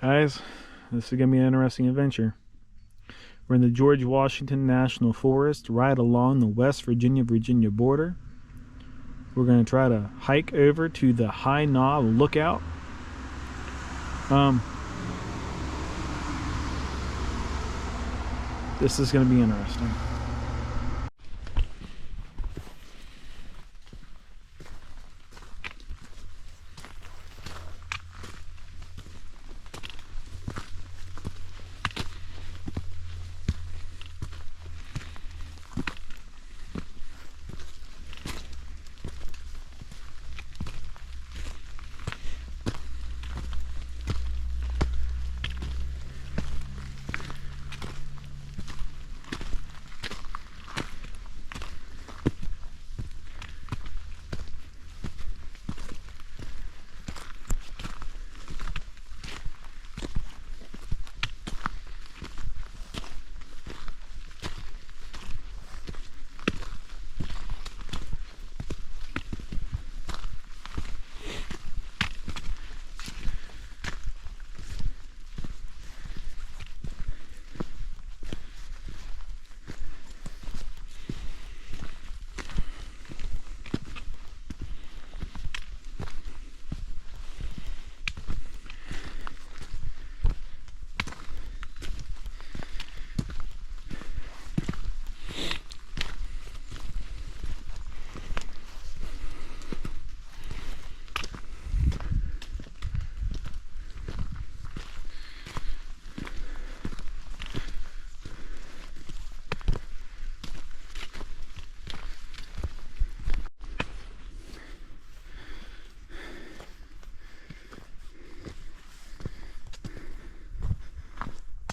Guys, this is going to be an interesting adventure. We're in the George Washington National Forest, right along the West Virginia border. We're going to try to hike over to the High Knob Lookout. This is going to be interesting.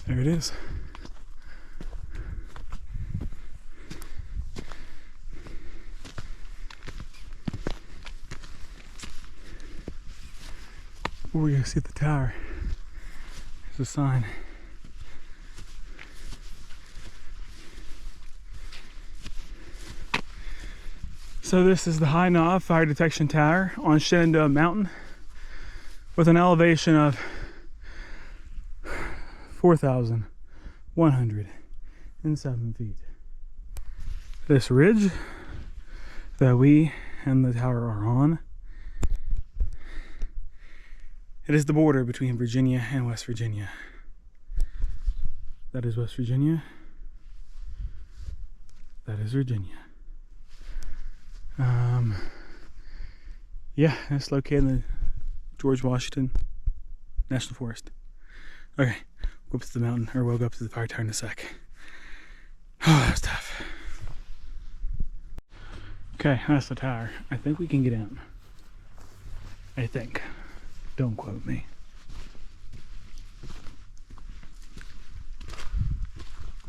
There it is. We're gonna see the tower. There's a sign. So this is the High Knob Fire Detection Tower on Shenandoah Mountain with an elevation of 4,107 feet. This ridge that we and the tower are on, it is the border between Virginia and West Virginia. That is West Virginia. That is Virginia. Yeah, it's located in the George Washington National Forest. Okay. Go up to the mountain, or we'll go up to the fire tower in a sec. Oh, that was tough. Okay, that's the tower. I think we can get in. I think. Don't quote me.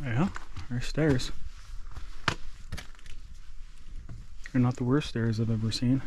Yeah, there's stairs. They're not the worst stairs I've ever seen.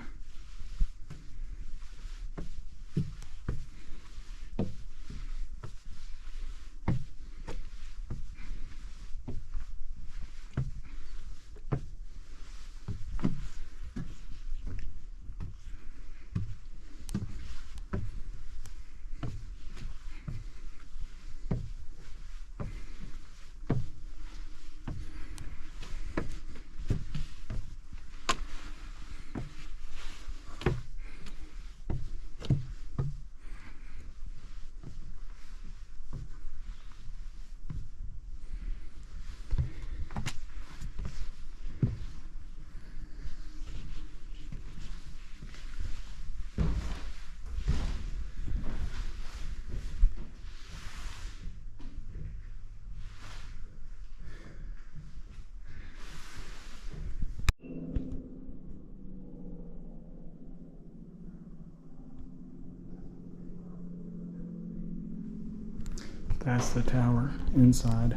That's the tower inside.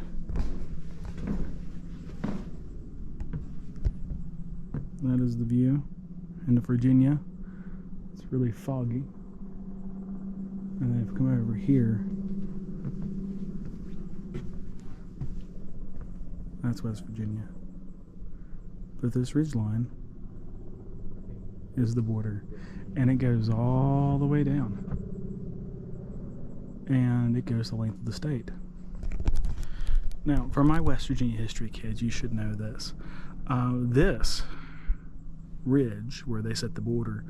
That is the view into Virginia. It's really foggy. And they've come over here. That's West Virginia. But this ridgeline is the border. And it goes all the way down. and it goes the length of the state. Now, for my West Virginia history kids, you should know this. This ridge where they set the border,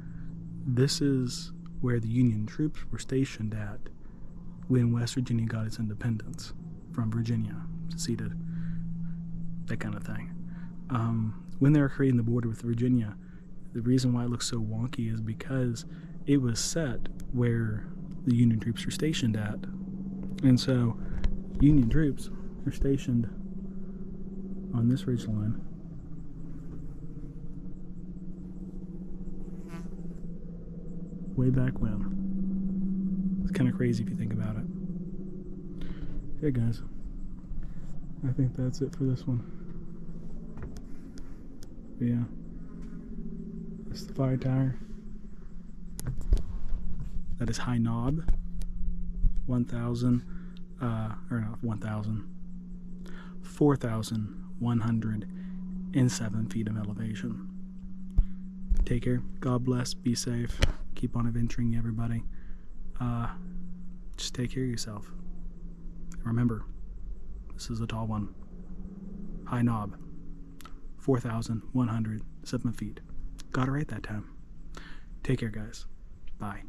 this is where the Union troops were stationed at when West Virginia got its independence from Virginia, seceded, that kind of thing. When they were creating the border with Virginia, the reason why it looks so wonky is because it was set where the Union troops were stationed at. And so Union troops are stationed on this ridge line. Way back when. It's kind of crazy if you think about it. Okay, guys. I think that's it for this one. But yeah. That's the fire tower. That is High Knob. 4,107 feet of elevation. Take care. God bless. Be safe. Keep on adventuring, everybody. Just take care of yourself. Remember, this is a tall one. High Knob. 4,107 feet. Got it right that time. Take care, guys. Bye.